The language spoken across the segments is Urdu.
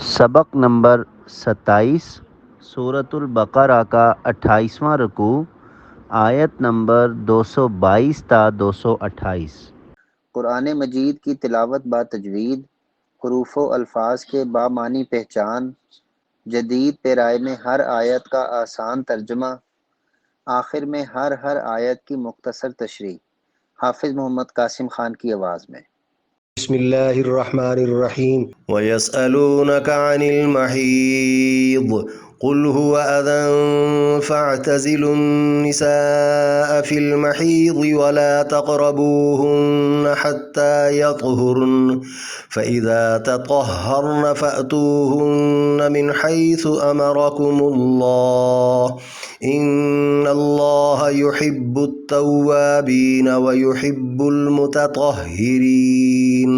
سبق نمبر 27 سورۃ البقرہ کا 28واں رکوع، آیت نمبر 222 تا 228۔ قرآن مجید کی تلاوت با تجوید، حروف و الفاظ کے بامعنی پہچان، جدید پیرائے میں ہر آیت کا آسان ترجمہ، آخر میں ہر آیت کی مختصر تشریح۔ حافظ محمد قاسم خان کی آواز میں۔ بسم اللہ الرحمن الرحیم۔ وَيَسْأَلُونَكَ عَنِ الْمَحِيضِ قُلْ هُوَ أَذًى فَاعْتَزِلُوا النِّسَاءَ فِي الْمَحِيضِ وَلَا تَقْرَبُوهُنَّ حَتَّى يَطْهُرْنَ فَإِذَا تَطَهَّرْنَ فَأْتُوهُنَّ مِنْ حَيْثُ أَمَرَكُمُ اللَّهُ إِنَّ اللَّهَ يُحِبُّ التَّوَّابِينَ وَيُحِبُّ الْمُتَطَهِّرِينَ۔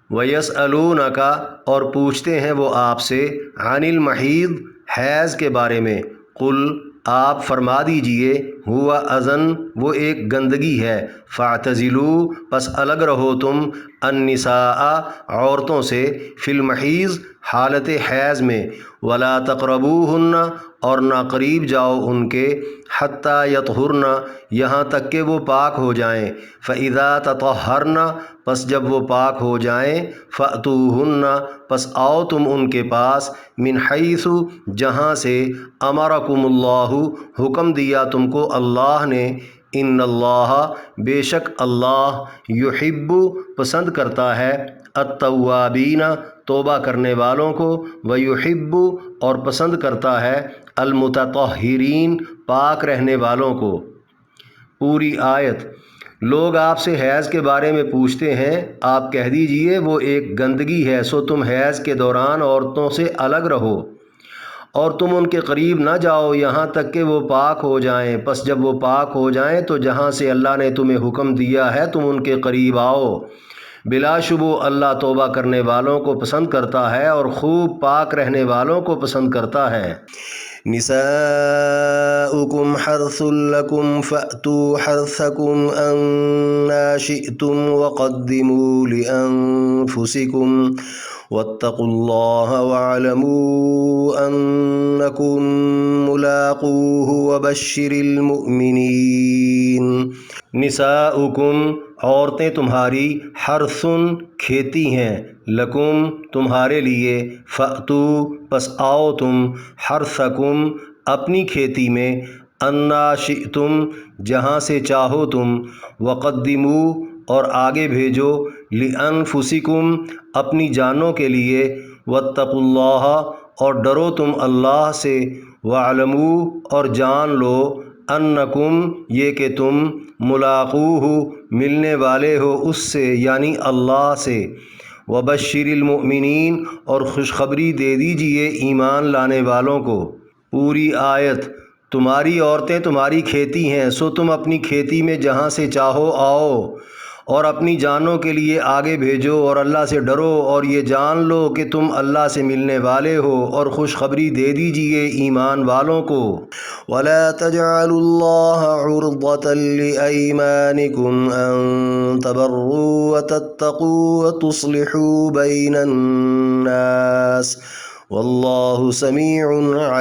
وَيَسْأَلُونَكَ اور پوچھتے ہیں وہ آپ سے، عن المحیض حیض کے بارے میں، قل آپ فرما دیجئے، ہوا اذن وہ ایک گندگی ہے، فاعتزلوا پس الگ رہو تم، النساء عورتوں سے، فی المحیض حالت حیض میں، ولا تقربوہن اور نہ قریب جاؤ ان کے، حتیٰ یطہرن یہاں تک کہ وہ پاک ہو جائیں، فاذا تطہرن پس جب وہ پاک ہو جائیں، فأتوہن پس آؤ تم ان کے پاس، من حیث جہاں سے، امرکم اللہ حکم دیا تم کو اللہ نے، ان اللہ بے شک اللہ، یحب پسند کرتا ہے، التوابین توبہ کرنے والوں کو، ویحب اور پسند کرتا ہے، المتطہرین پاک رہنے والوں کو۔ پوری آیت۔ لوگ آپ سے حیض کے بارے میں پوچھتے ہیں، آپ کہہ دیجئے وہ ایک گندگی ہے، سو تم حیض کے دوران عورتوں سے الگ رہو اور تم ان کے قریب نہ جاؤ یہاں تک کہ وہ پاک ہو جائیں، پس جب وہ پاک ہو جائیں تو جہاں سے اللہ نے تمہیں حکم دیا ہے تم ان کے قریب آؤ، بلا شبہ اللہ توبہ کرنے والوں کو پسند کرتا ہے اور خوب پاک رہنے والوں کو پسند کرتا ہے۔ نساؤکم حرث لکم فأتوا حرثکم انا شئتم وقدموا لانفسکم واتقوا اللہ واعلموا انکم ملاقوہ وبشر المؤمنین۔ نساؤکم عورتیں تمہاری، حرثن کھیتی ہیں، لکم تمہارے لیے، فأتو پس آؤ تم، حرثکم اپنی کھیتی میں، انا شئتم جہاں سے چاہو تم، وقدموا اور آگے بھیجو، لانفسکم اپنی جانوں کے لیے، واتقوا اللہ اور ڈرو تم اللہ سے، واعلموا اور جان لو، انکم یہ کہ تم، ملاقوہ ملنے والے ہو اس سے یعنی اللہ سے، وبشر المؤمنین اور خوشخبری دے دیجئے ایمان لانے والوں کو۔ پوری آیت۔ تمہاری عورتیں تمہاری کھیتی ہیں، سو تم اپنی کھیتی میں جہاں سے چاہو آؤ اور اپنی جانوں کے لیے آگے بھیجو اور اللہ سے ڈرو اور یہ جان لو کہ تم اللہ سے ملنے والے ہو اور خوشخبری دے دیجئے ایمان والوں کو۔ وَلَا تَجْعَلُوا اللَّهَ عُرْضَةً لِأَيْمَانِكُمْ أَن تَبَرُّوا وَتَتَّقُوا وَتُصْلِحُوا بَيْنَ النَّاسِ واللہ سمیع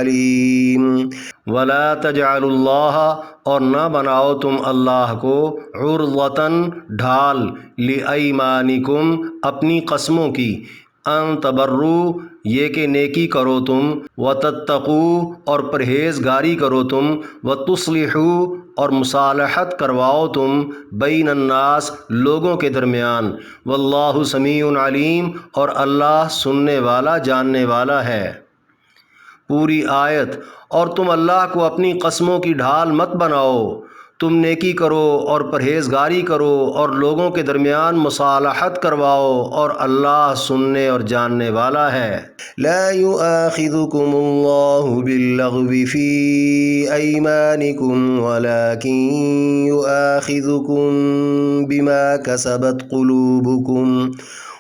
علیم۔ وَلَا تَجْعَلُوا اللَّهَ اور نہ بناؤ تم اللہ کو، عُرْضَةً ڈھال، لِأَيْمَانِكُمْ اپنی قسموں کی، ان تبروا یہ کہ نیکی کرو تم، وتتقوا اور پرہیزگاری کرو تم، وتصلحوا اور مصالحت کرواؤ تم، بین الناس لوگوں کے درمیان، واللہ سمیع علیم اور اللہ سننے والا جاننے والا ہے۔ پوری آیت۔ اور تم اللہ کو اپنی قسموں کی ڈھال مت بناؤ، تم نیکی کرو اور پرہیزگاری کرو اور لوگوں کے درمیان مصالحت کرواؤ اور اللہ سننے اور جاننے والا ہے۔ لا يؤاخذكم اللہ باللغو فی ایمانکم ولکن يؤاخذكم بما کسبت قلوبکم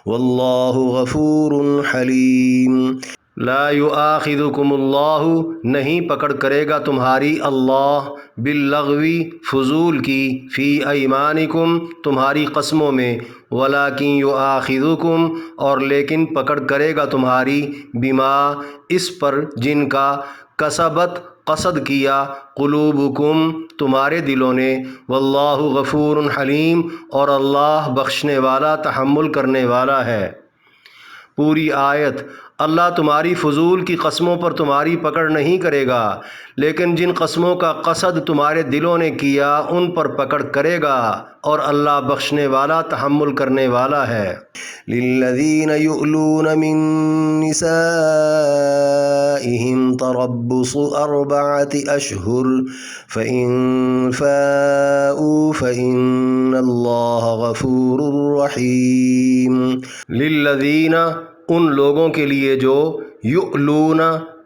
واللہ غفور حلیم۔ لا یؤاخذکم اللہ، نہیں پکڑ کرے گا تمہاری اللہ، باللغوی فضول کی، فی ایمانکم تمہاری قسموں میں، ولیکن یؤاخذکم اور لیکن پکڑ کرے گا تمہاری، بما اس پر جن کا، کسبت قصد کیا، قلوبکم تمہارے دلوں نے، واللہ غفور حلیم اور اللہ بخشنے والا تحمل کرنے والا ہے۔ پوری آیت۔ اللہ تمہاری فضول کی قسموں پر تمہاری پکڑ نہیں کرے گا، لیکن جن قسموں کا قصد تمہارے دلوں نے کیا ان پر پکڑ کرے گا، اور اللہ بخشنے والا تحمل کرنے والا ہے۔ للذین یؤلون من نسائہم تربص 4 اشہر فإن فاؤوا فإن اللہ غفور رحیم۔ للذین ان لوگوں کے لیے جو، یؤلون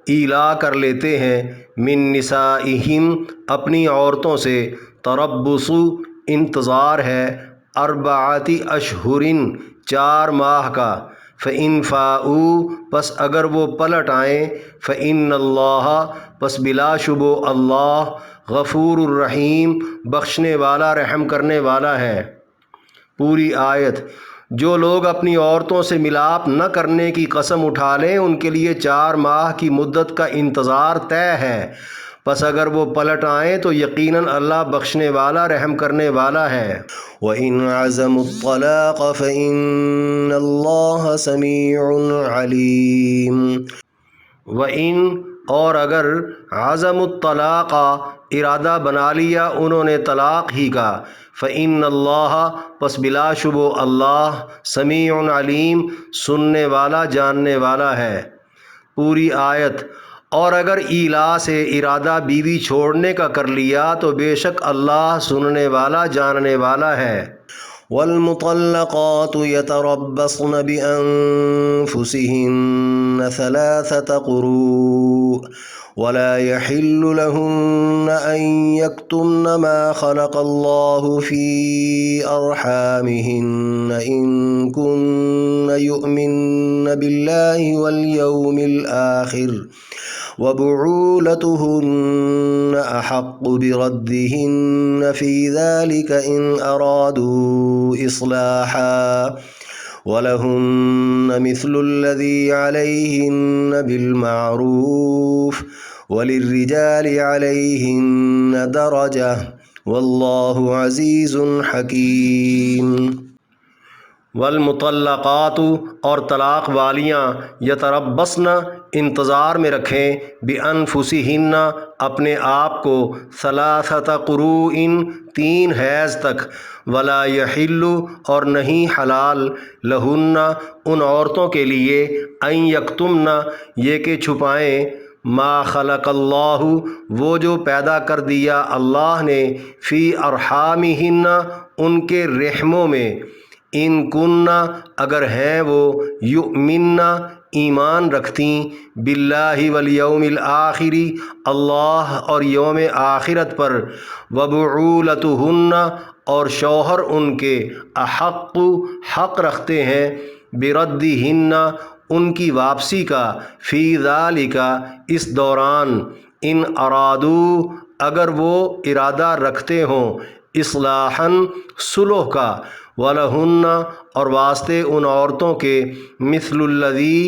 ایلا کر لیتے ہیں، من نسائہم اپنی عورتوں سے، تربص انتظار ہے، 4 اشہر 4 ماہ کا، فإن فاؤوا پس اگر وہ پلٹ آئیں، فإن اللہ پس بلا شبہ اللہ، غفور الرحیم بخشنے والا رحم کرنے والا ہے۔ پوری آیت۔ جو لوگ اپنی عورتوں سے ملاپ نہ کرنے کی قسم اٹھا لیں ان کے لیے 4 ماہ کی مدت کا انتظار طے ہے، پس اگر وہ پلٹ آئیں تو یقیناً اللہ بخشنے والا رحم کرنے والا ہے۔ وَإِنْ عَزَمُوا الطَّلَاقَ فَإِنَّ اللَّهَ سَمِيعٌ عَلِيمٌ۔ وَإِنْ اور اگر، عزم الطلاق ارادہ بنا لیا انہوں نے طلاق ہی کا، فإن اللہ پس بلا شبہ اللہ، سمیع علیم سننے والا جاننے والا ہے۔ پوری آیت۔ اور اگر ایلا سے ارادہ بیوی چھوڑنے کا کر لیا تو بے شک اللہ سننے والا جاننے والا ہے۔ والمطلقات يتربصن بأنفسهن 3 قروء ولا يحل لهن أن يكتمن ما خلق الله في أرحامهن إن كن يؤمن بالله واليوم الآخر وبعولتهن أحق بردهن في ذلك إن أرادوا إصلاحا ولهن مثل الذي عليهن بالمعروف وللرجال عليهن درجة والله عزيز حكيم۔ والمطلقات اور طلاق والیاں، یتربصن انتظار میں رکھیں، بانفسہن اپنے آپ کو، 3 قروء 3 حیض تک، ولا یحل اور نہیں حلال، لہن ان عورتوں کے لیے، ان یکتمن یہ کہ چھپائیں، ما خلق اللہ وہ جو پیدا کر دیا اللہ نے، فی ارحامہن ان کے رحموں میں، ان کننا اگر ہیں وہ، یؤمننا ایمان رکھتیں، باللہ والیوم الآخر اللہ اور یوم آخرت پر، وبعولتہن اور شوہر ان کے، احق حق رکھتے ہیں، بردہن ان کی واپسی کا، فی ذالک اس دوران، ان ارادو اگر وہ ارادہ رکھتے ہوں، اصلاحاً صلح کا، وَلَهُنَّ اور واسطے ان عورتوں کے، مثل الذی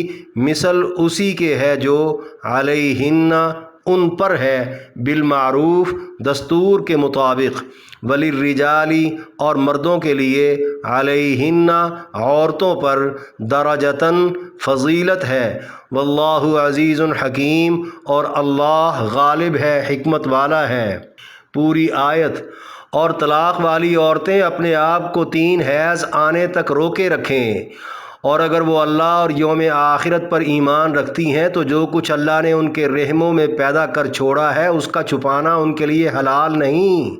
مثل اسی کے ہے جو، علیہن ان پر ہے، بالمعروف دستور کے مطابق، وللرجال اور مردوں کے لیے، علیہن عورتوں پر، درجتاً فضیلت ہے، واللہ عزیز حکیم اور اللہ غالب ہے حکمت والا ہے۔ پوری آیت۔ اور طلاق والی عورتیں اپنے آپ کو 3 حیض آنے تک روکے رکھیں، اور اگر وہ اللہ اور یوم آخرت پر ایمان رکھتی ہیں تو جو کچھ اللہ نے ان کے رحموں میں پیدا کر چھوڑا ہے اس کا چھپانا ان کے لیے حلال نہیں،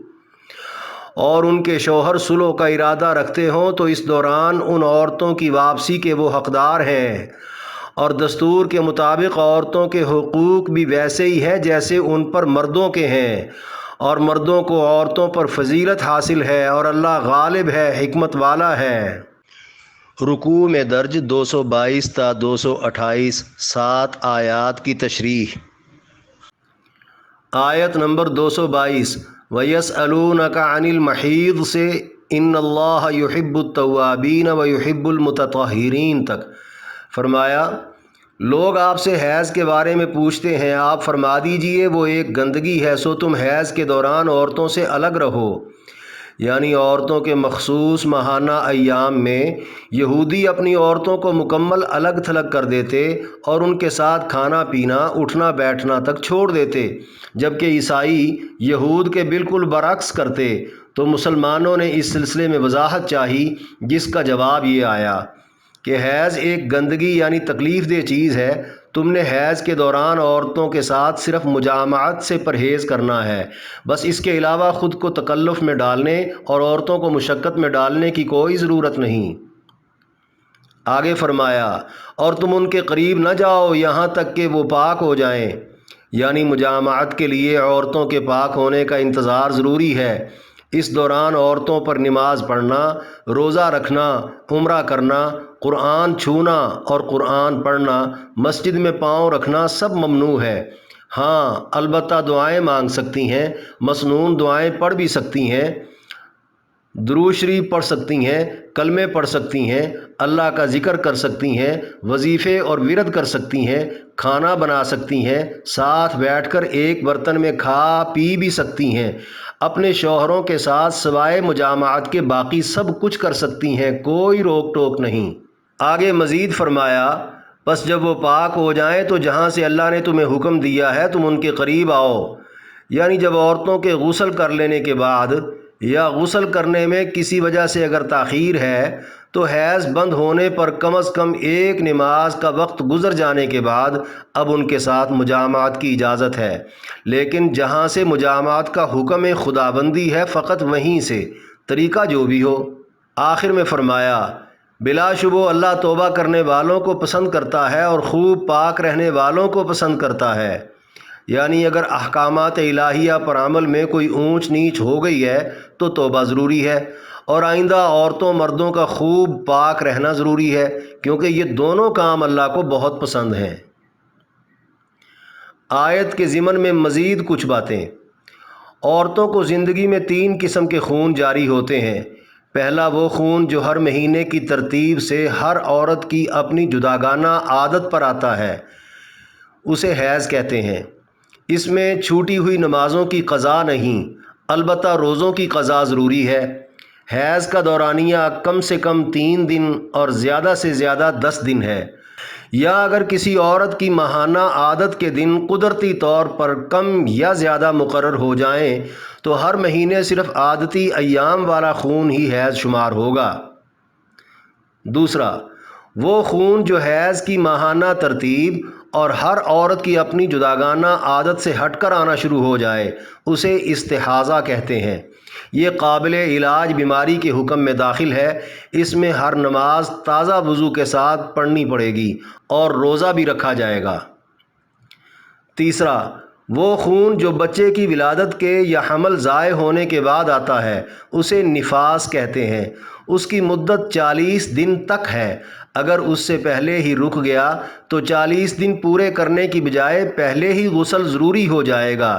اور ان کے شوہر صلح کا ارادہ رکھتے ہوں تو اس دوران ان عورتوں کی واپسی کے وہ حقدار ہیں، اور دستور کے مطابق عورتوں کے حقوق بھی ویسے ہی ہیں جیسے ان پر مردوں کے ہیں، اور مردوں کو عورتوں پر فضیلت حاصل ہے، اور اللہ غالب ہے حکمت والا ہے۔ رکوع میں درج 222 تا 228 7 آیات کی تشریح۔ آیت نمبر 222 وَيَسْأَلُونَكَ عَنِ الْمَحِيضِ سے ان اللہ یحب التوابین ویحب المتطہرین تک فرمایا، لوگ آپ سے حیض کے بارے میں پوچھتے ہیں، آپ فرما دیجئے وہ ایک گندگی ہے، سو تم حیض کے دوران عورتوں سے الگ رہو۔ یعنی عورتوں کے مخصوص ماہانہ ایام میں یہودی اپنی عورتوں کو مکمل الگ تھلگ کر دیتے اور ان کے ساتھ کھانا پینا اٹھنا بیٹھنا تک چھوڑ دیتے، جبکہ عیسائی یہود کے بالکل برعکس کرتے۔ تو مسلمانوں نے اس سلسلے میں وضاحت چاہی، جس کا جواب یہ آیا کہ حیض ایک گندگی یعنی تکلیف دہ چیز ہے، تم نے حیض کے دوران عورتوں کے ساتھ صرف مجامعت سے پرہیز کرنا ہے، بس اس کے علاوہ خود کو تکلف میں ڈالنے اور عورتوں کو مشقت میں ڈالنے کی کوئی ضرورت نہیں۔ آگے فرمایا، اور تم ان کے قریب نہ جاؤ یہاں تک کہ وہ پاک ہو جائیں، یعنی مجامعت کے لیے عورتوں کے پاک ہونے کا انتظار ضروری ہے۔ اس دوران عورتوں پر نماز پڑھنا، روزہ رکھنا، عمرہ کرنا، قرآن چھونا اور قرآن پڑھنا، مسجد میں پاؤں رکھنا سب ممنوع ہے۔ ہاں البتہ دعائیں مانگ سکتی ہیں، مسنون دعائیں پڑھ بھی سکتی ہیں، درود شریف پڑھ سکتی ہیں، کلمے پڑھ سکتی ہیں، اللہ کا ذکر کر سکتی ہیں، وظیفے اور ورد کر سکتی ہیں، کھانا بنا سکتی ہیں، ساتھ بیٹھ کر ایک برتن میں کھا پی بھی سکتی ہیں، اپنے شوہروں کے ساتھ سوائے مجامعت کے باقی سب کچھ کر سکتی ہیں، کوئی روک ٹوک نہیں۔ آگے مزید فرمایا، پس جب وہ پاک ہو جائیں تو جہاں سے اللہ نے تمہیں حکم دیا ہے تم ان کے قریب آؤ۔ یعنی جب عورتوں کے غسل کر لینے کے بعد یا غسل کرنے میں کسی وجہ سے اگر تاخیر ہے تو حیض بند ہونے پر کم از کم ایک نماز کا وقت گزر جانے کے بعد اب ان کے ساتھ مجامعت کی اجازت ہے، لیکن جہاں سے مجامعت کا حکم خداوندی ہے فقط وہیں سے، طریقہ جو بھی ہو۔ آخر میں فرمایا، بلا شبہ اللہ توبہ کرنے والوں کو پسند کرتا ہے اور خوب پاک رہنے والوں کو پسند کرتا ہے۔ یعنی اگر احکامات الہیہ پر عمل میں کوئی اونچ نیچ ہو گئی ہے تو توبہ ضروری ہے، اور آئندہ عورتوں مردوں کا خوب پاک رہنا ضروری ہے، کیونکہ یہ دونوں کام اللہ کو بہت پسند ہیں۔ آیت کے ضمن میں مزید کچھ باتیں۔ عورتوں کو زندگی میں 3 قسم کے خون جاری ہوتے ہیں۔ پہلا وہ خون جو ہر مہینے کی ترتیب سے ہر عورت کی اپنی جداگانہ عادت پر آتا ہے، اسے حیض کہتے ہیں۔ اس میں چھوٹی ہوئی نمازوں کی قضا نہیں، البتہ روزوں کی قضا ضروری ہے۔ حیض کا دورانیہ کم سے کم 3 دن اور زیادہ سے زیادہ 10 دن ہے، یا اگر کسی عورت کی ماہانہ عادت کے دن قدرتی طور پر کم یا زیادہ مقرر ہو جائیں تو ہر مہینے صرف عادتی ایام والا خون ہی حیض شمار ہوگا۔ دوسرا وہ خون جو حیض کی ماہانہ ترتیب اور ہر عورت کی اپنی جداگانہ عادت سے ہٹ کر آنا شروع ہو جائے، اسے استحاضہ کہتے ہیں۔ یہ قابل علاج بیماری کے حکم میں داخل ہے۔ اس میں ہر نماز تازہ وضو کے ساتھ پڑھنی پڑے گی اور روزہ بھی رکھا جائے گا۔ تیسرا وہ خون جو بچے کی ولادت کے یا حمل ضائع ہونے کے بعد آتا ہے، اسے نفاس کہتے ہیں۔ اس کی مدت 40 دن تک ہے۔ اگر اس سے پہلے ہی رک گیا تو 40 دن پورے کرنے کی بجائے پہلے ہی غسل ضروری ہو جائے گا،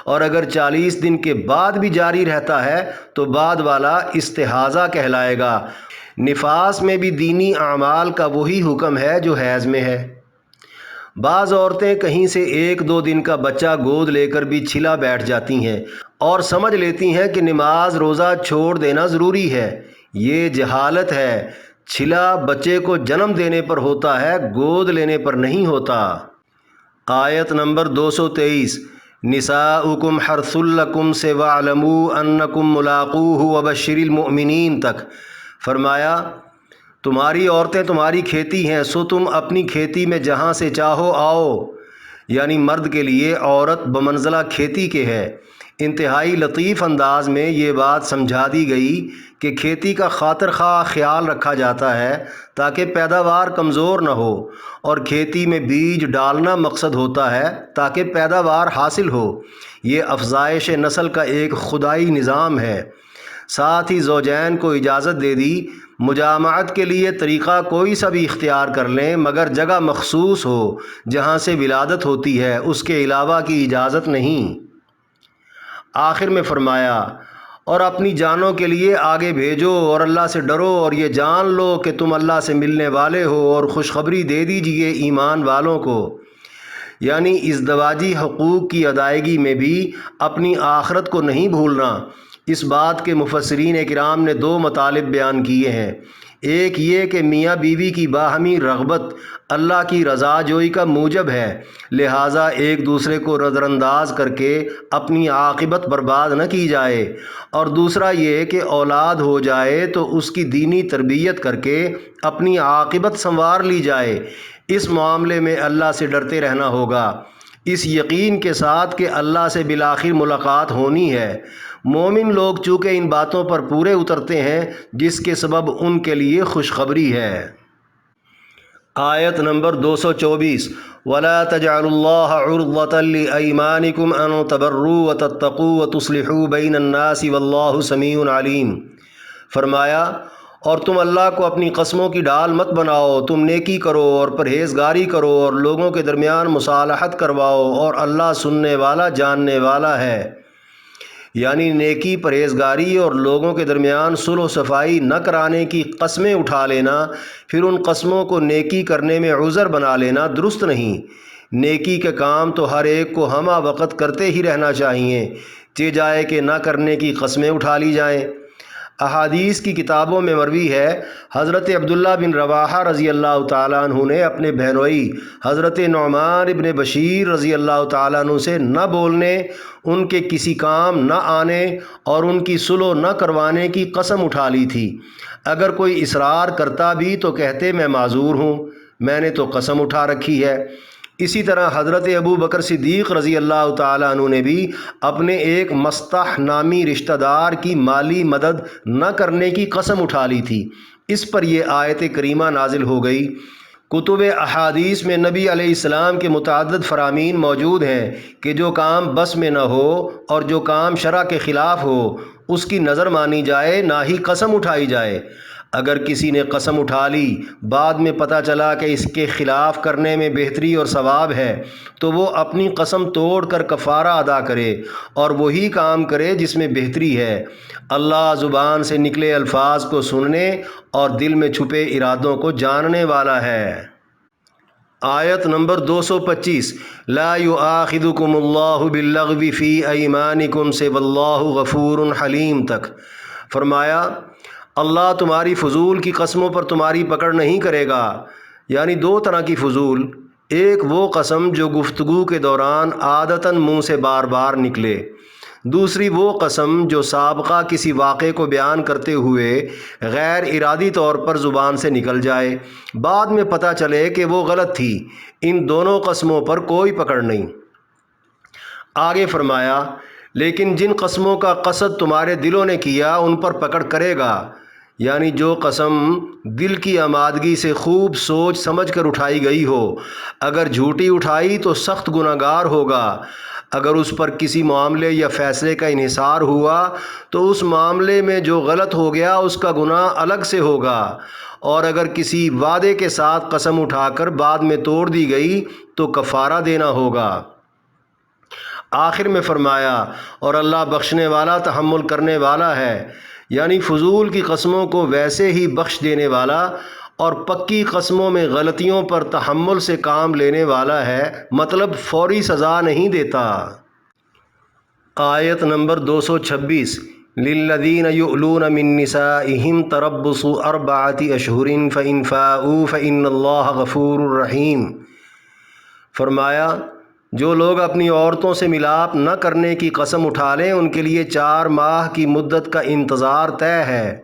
اور اگر 40 دن کے بعد بھی جاری رہتا ہے تو بعد والا استحاضہ کہلائے گا۔ نفاس میں بھی دینی اعمال کا وہی حکم ہے جو حیض میں ہے۔ بعض عورتیں کہیں سے 1-2 دن کا بچہ گود لے کر بھی چھلا بیٹھ جاتی ہیں اور سمجھ لیتی ہیں کہ نماز روزہ چھوڑ دینا ضروری ہے۔ یہ جہالت ہے۔ چھلا بچے کو جنم دینے پر ہوتا ہے، گود لینے پر نہیں ہوتا۔ آیت نمبر 223 نساؤکم حرث لکم سے وَاعْلَمُوا أَنَّكُمْ مُلَاقُوهُ وَبَشِّرِ الْمُؤْمِنِينَ تک فرمایا، تمہاری عورتیں تمہاری کھیتی ہیں، سو تم اپنی کھیتی میں جہاں سے چاہو آؤ۔ یعنی مرد کے لیے عورت بمنزلہ کھیتی کے ہے۔ انتہائی لطیف انداز میں یہ بات سمجھا دی گئی کہ کھیتی کا خاطر خواہ خیال رکھا جاتا ہے تاکہ پیداوار کمزور نہ ہو، اور کھیتی میں بیج ڈالنا مقصد ہوتا ہے تاکہ پیداوار حاصل ہو۔ یہ افزائش نسل کا ایک خدائی نظام ہے۔ ساتھ ہی زوجین کو اجازت دے دی مجامعت کے لیے طریقہ کوئی سا بھی اختیار کر لیں مگر جگہ مخصوص ہو جہاں سے ولادت ہوتی ہے، اس کے علاوہ کی اجازت نہیں۔ آخر میں فرمایا اور اپنی جانوں کے لیے آگے بھیجو اور اللہ سے ڈرو اور یہ جان لو کہ تم اللہ سے ملنے والے ہو، اور خوشخبری دے دیجئے ایمان والوں کو، یعنی ازدواجی حقوق کی ادائیگی میں بھی اپنی آخرت کو نہیں بھولنا۔ اس بات کے مفسرین کرام نے دو مطالب بیان کیے ہیں، ایک یہ کہ میاں بیوی کی باہمی رغبت اللہ کی رضا جوئی کا موجب ہے، لہٰذا ایک دوسرے کو نظر انداز کر کے اپنی عاقبت برباد نہ کی جائے، اور دوسرا یہ کہ اولاد ہو جائے تو اس کی دینی تربیت کر کے اپنی عاقبت سنوار لی جائے۔ اس معاملے میں اللہ سے ڈرتے رہنا ہوگا، اس یقین کے ساتھ کہ اللہ سے بالآخر ملاقات ہونی ہے۔ مومن لوگ چونکہ ان باتوں پر پورے اترتے ہیں جس کے سبب ان کے لیے خوشخبری ہے۔ آیت نمبر 224 وَلَا تَجْعَلُوا اللَّهَ عُرْضَةً لِأَيْمَانِكُمْ أَن تَبَرُّوا وَتَتَّقُوا وَتُصْلِحُوا بَيْنَ النَّاسِ وَاللَّهُ سَمِيعٌ عَلِيمٌ۔ فرمایا اور تم اللہ کو اپنی قسموں کی ڈال مت بناؤ، تم نیکی کرو اور پرہیزگاری کرو اور لوگوں کے درمیان مصالحت کرواؤ، اور اللہ سننے والا جاننے والا ہے۔ یعنی نیکی، پرہیزگاری اور لوگوں کے درمیان صلح و صفائی نہ کرانے کی قسمیں اٹھا لینا، پھر ان قسموں کو نیکی کرنے میں عذر بنا لینا درست نہیں۔ نیکی کے کام تو ہر ایک کو ہمہ وقت کرتے ہی رہنا چاہیے، چہ جائے کہ نہ کرنے کی قسمیں اٹھا لی جائیں۔ احادیث کی کتابوں میں مروی ہے، حضرت عبداللہ بن رواحہ رضی اللہ تعالیٰ عنہ نے اپنے بہنوئی حضرت نعمان ابن بشیر رضی اللہ تعالیٰ عنہ سے نہ بولنے، ان کے کسی کام نہ آنے اور ان کی صلح نہ کروانے کی قسم اٹھا لی تھی۔ اگر کوئی اصرار کرتا بھی تو کہتے میں معذور ہوں، میں نے تو قسم اٹھا رکھی ہے۔ اسی طرح حضرت ابو بکر صدیق رضی اللہ تعالیٰ عنہ نے بھی اپنے ایک مستح نامی رشتہ دار کی مالی مدد نہ کرنے کی قسم اٹھا لی تھی۔ اس پر یہ آیت کریمہ نازل ہو گئی۔ کتب احادیث میں نبی علیہ السلام کے متعدد فرامین موجود ہیں کہ جو کام بس میں نہ ہو اور جو کام شرع کے خلاف ہو اس کی نظر مانی جائے، نہ ہی قسم اٹھائی جائے۔ اگر کسی نے قسم اٹھا لی، بعد میں پتہ چلا کہ اس کے خلاف کرنے میں بہتری اور ثواب ہے، تو وہ اپنی قسم توڑ کر کفارہ ادا کرے اور وہی کام کرے جس میں بہتری ہے۔ اللہ زبان سے نکلے الفاظ کو سننے اور دل میں چھپے ارادوں کو جاننے والا ہے۔ آیت نمبر 225 لا یؤاخذکم اللہ باللغو فی ایمانکم سے واللہ غفور حلیم تک۔ فرمایا اللہ تمہاری فضول کی قسموں پر تمہاری پکڑ نہیں کرے گا، یعنی دو طرح کی فضول، ایک وہ قسم جو گفتگو کے دوران عادتاً منہ سے بار بار نکلے، دوسری وہ قسم جو سابقہ کسی واقعے کو بیان کرتے ہوئے غیر ارادی طور پر زبان سے نکل جائے، بعد میں پتہ چلے کہ وہ غلط تھی۔ ان دونوں قسموں پر کوئی پکڑ نہیں۔ آگے فرمایا لیکن جن قسموں کا قصد تمہارے دلوں نے کیا ان پر پکڑ کرے گا، یعنی جو قسم دل کی آمادگی سے خوب سوچ سمجھ کر اٹھائی گئی ہو، اگر جھوٹی اٹھائی تو سخت گناہگار ہوگا۔ اگر اس پر کسی معاملے یا فیصلے کا انحصار ہوا تو اس معاملے میں جو غلط ہو گیا اس کا گناہ الگ سے ہوگا، اور اگر کسی وعدے کے ساتھ قسم اٹھا کر بعد میں توڑ دی گئی تو کفارہ دینا ہوگا۔ آخر میں فرمایا اور اللہ بخشنے والا تحمل کرنے والا ہے، یعنی فضول کی قسموں کو ویسے ہی بخش دینے والا اور پکی قسموں میں غلطیوں پر تحمل سے کام لینے والا ہے، مطلب فوری سزا نہیں دیتا۔ آیت نمبر 226 للذین یؤلون من نسائہم تربص 4 اشہر فإن فاؤوا فإن اللہ غفور رحیم۔ فرمایا جو لوگ اپنی عورتوں سے ملاپ نہ کرنے کی قسم اٹھا لیں ان کے لیے 4 ماہ کی مدت کا انتظار طے ہے،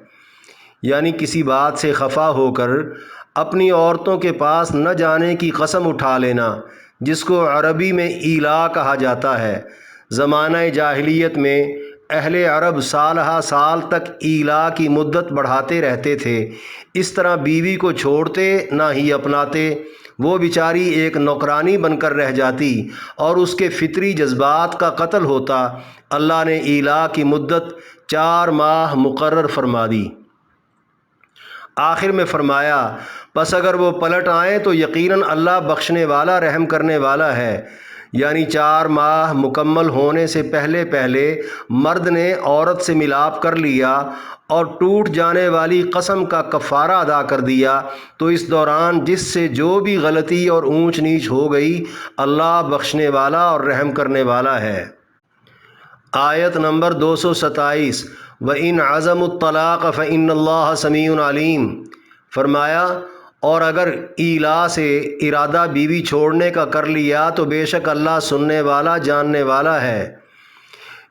یعنی کسی بات سے خفا ہو کر اپنی عورتوں کے پاس نہ جانے کی قسم اٹھا لینا، جس کو عربی میں ایلا کہا جاتا ہے۔ زمانہ جاہلیت میں اہل عرب سالہ سال تک ایلا کی مدت بڑھاتے رہتے تھے، اس طرح بیوی کو چھوڑتے نہ ہی اپناتے، وہ بیچاری ایک نوکرانی بن کر رہ جاتی اور اس کے فطری جذبات کا قتل ہوتا۔ اللہ نے ایلا کی مدت 4 ماہ مقرر فرما دی۔ آخر میں فرمایا پس اگر وہ پلٹ آئیں تو یقیناً اللہ بخشنے والا رحم کرنے والا ہے۔ یعنی 4 ماہ مکمل ہونے سے پہلے پہلے مرد نے عورت سے ملاپ کر لیا اور ٹوٹ جانے والی قسم کا کفارہ ادا کر دیا تو اس دوران جس سے جو بھی غلطی اور اونچ نیچ ہو گئی اللہ بخشنے والا اور رحم کرنے والا ہے۔ آیت نمبر 227 وَإِنْ عَزَمُوا الطَّلَاقَ فَإِنَّ اللَّهَ سَمِيعٌ عَلِيمٌ۔ فرمایا اور اگر ایلا سے ارادہ بیوی چھوڑنے کا کر لیا تو بے شک اللہ سننے والا جاننے والا ہے۔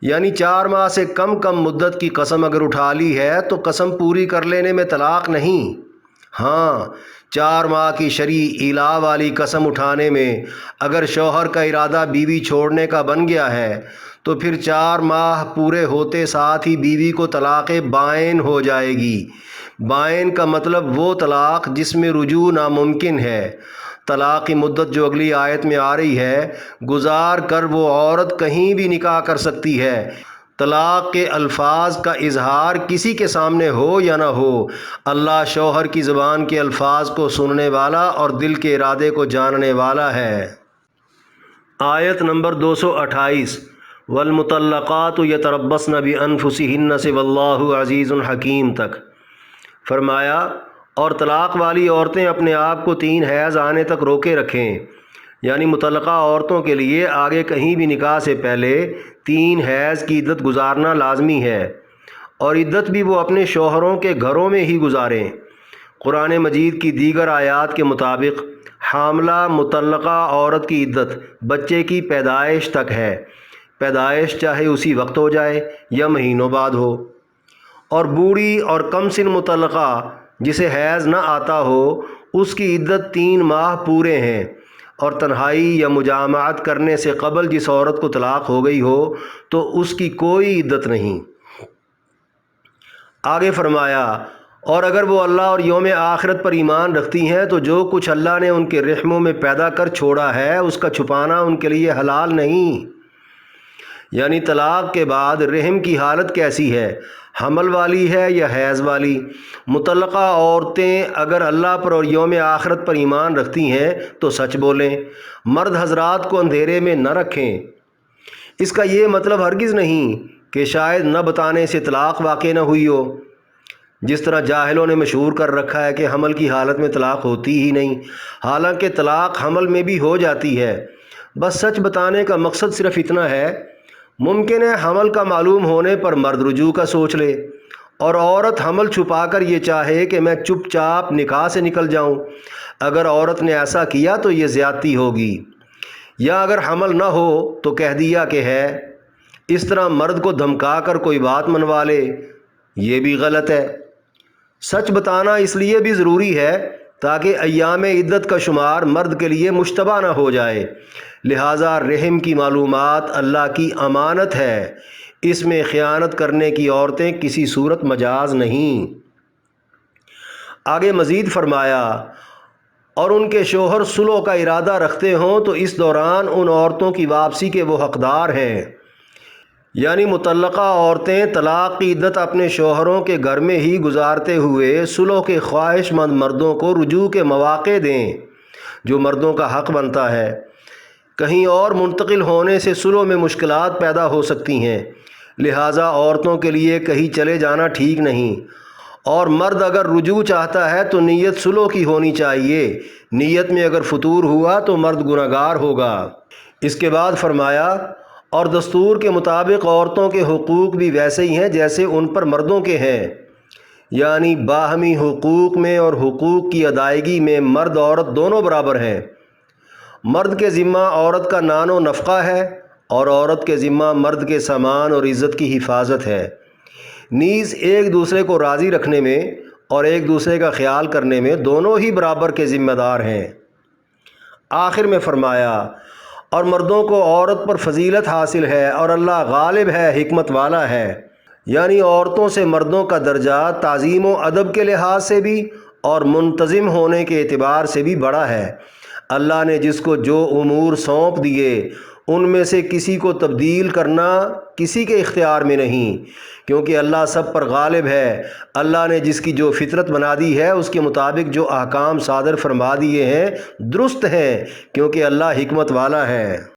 یعنی 4 ماہ سے کم مدت کی قسم اگر اٹھا لی ہے تو قسم پوری کر لینے میں طلاق نہیں۔ ہاں 4 ماہ کی شرعی ایلا والی قسم اٹھانے میں اگر شوہر کا ارادہ بیوی چھوڑنے کا بن گیا ہے تو پھر 4 ماہ پورے ہوتے ساتھ ہی بیوی کو طلاق بائن ہو جائے گی۔ بائن کا مطلب وہ طلاق جس میں رجوع ناممکن ہے۔ طلاق کی مدت جو اگلی آیت میں آ رہی ہے گزار کر وہ عورت کہیں بھی نکاح کر سکتی ہے۔ طلاق کے الفاظ کا اظہار کسی کے سامنے ہو یا نہ ہو اللہ شوہر کی زبان کے الفاظ کو سننے والا اور دل کے ارادے کو جاننے والا ہے۔ آیت نمبر 228 والمطلقات یتربصن بانفسہن سے واللہ عزیز حکیم تک۔ فرمایا اور طلاق والی عورتیں اپنے آپ کو 3 حیض آنے تک روکے رکھیں۔ یعنی مطلقہ عورتوں کے لیے آگے کہیں بھی نکاح سے پہلے 3 حیض کی عدت گزارنا لازمی ہے اور عدت بھی وہ اپنے شوہروں کے گھروں میں ہی گزاریں۔ قرآن مجید کی دیگر آیات کے مطابق حاملہ مطلقہ عورت کی عدت بچے کی پیدائش تک ہے، پیدائش چاہے اسی وقت ہو جائے یا مہینوں بعد ہو۔ اور بوڑھی اور کم سن مطلقہ جسے حیض نہ آتا ہو اس کی عدت 3 ماہ پورے ہیں، اور تنہائی یا مجامعت کرنے سے قبل جس عورت کو طلاق ہو گئی ہو تو اس کی کوئی عدت نہیں۔ آگے فرمایا اور اگر وہ اللہ اور یوم آخرت پر ایمان رکھتی ہیں تو جو کچھ اللہ نے ان کے رحموں میں پیدا کر چھوڑا ہے اس کا چھپانا ان کے لیے حلال نہیں۔ یعنی طلاق کے بعد رحم کی حالت کیسی ہے، حمل والی ہے یا حیض والی؟ مطلقہ عورتیں اگر اللہ پر اور یوم آخرت پر ایمان رکھتی ہیں تو سچ بولیں، مرد حضرات کو اندھیرے میں نہ رکھیں۔ اس کا یہ مطلب ہرگز نہیں کہ شاید نہ بتانے سے طلاق واقع نہ ہوئی ہو، جس طرح جاہلوں نے مشہور کر رکھا ہے کہ حمل کی حالت میں طلاق ہوتی ہی نہیں، حالانکہ طلاق حمل میں بھی ہو جاتی ہے۔ بس سچ بتانے کا مقصد صرف اتنا ہے۔ ممکن ہے حمل کا معلوم ہونے پر مرد رجوع کا سوچ لے اور عورت حمل چھپا کر یہ چاہے کہ میں چپ چاپ نکاح سے نکل جاؤں۔ اگر عورت نے ایسا کیا تو یہ زیادتی ہوگی، یا اگر حمل نہ ہو تو کہہ دیا کہ ہے۔ اس طرح مرد کو دھمکا کر کوئی بات منوا لے، یہ بھی غلط ہے۔ سچ بتانا اس لیے بھی ضروری ہے تاکہ ایام عدت کا شمار مرد کے لیے مشتبہ نہ ہو جائے۔ لہٰذا رحم کی معلومات اللہ کی امانت ہے، اس میں خیانت کرنے کی عورتیں کسی صورت مجاز نہیں۔ آگے مزید فرمایا اور ان کے شوہر صلح کا ارادہ رکھتے ہوں تو اس دوران ان عورتوں کی واپسی کے وہ حقدار ہیں۔ یعنی مطلقہ عورتیں طلاق کی عدت اپنے شوہروں کے گھر میں ہی گزارتے ہوئے صلح کے خواہش مند مردوں کو رجوع کے مواقع دیں جو مردوں کا حق بنتا ہے۔ کہیں اور منتقل ہونے سے صلح میں مشکلات پیدا ہو سکتی ہیں، لہٰذا عورتوں کے لیے کہیں چلے جانا ٹھیک نہیں۔ اور مرد اگر رجوع چاہتا ہے تو نیت صلح کی ہونی چاہیے، نیت میں اگر فتور ہوا تو مرد گنہگار ہوگا۔ اس کے بعد فرمایا اور دستور کے مطابق عورتوں کے حقوق بھی ویسے ہی ہیں جیسے ان پر مردوں کے ہیں، یعنی باہمی حقوق میں اور حقوق کی ادائیگی میں مرد عورت دونوں برابر ہیں۔ مرد کے ذمہ عورت کا نان و نفقہ ہے اور عورت کے ذمہ مرد کے سامان اور عزت کی حفاظت ہے، نیز ایک دوسرے کو راضی رکھنے میں اور ایک دوسرے کا خیال کرنے میں دونوں ہی برابر کے ذمہ دار ہیں۔ آخر میں فرمایا اور مردوں کو عورت پر فضیلت حاصل ہے اور اللہ غالب ہے، حکمت والا ہے۔ یعنی عورتوں سے مردوں کا درجہ تعظیم و ادب کے لحاظ سے بھی اور منتظم ہونے کے اعتبار سے بھی بڑا ہے۔ اللہ نے جس کو جو امور سونپ دیے ان میں سے کسی کو تبدیل کرنا کسی کے اختیار میں نہیں، کیونکہ اللہ سب پر غالب ہے۔ اللہ نے جس کی جو فطرت بنا دی ہے اس کے مطابق جو احکام صادر فرما دیے ہیں درست ہیں، کیونکہ اللہ حکمت والا ہے۔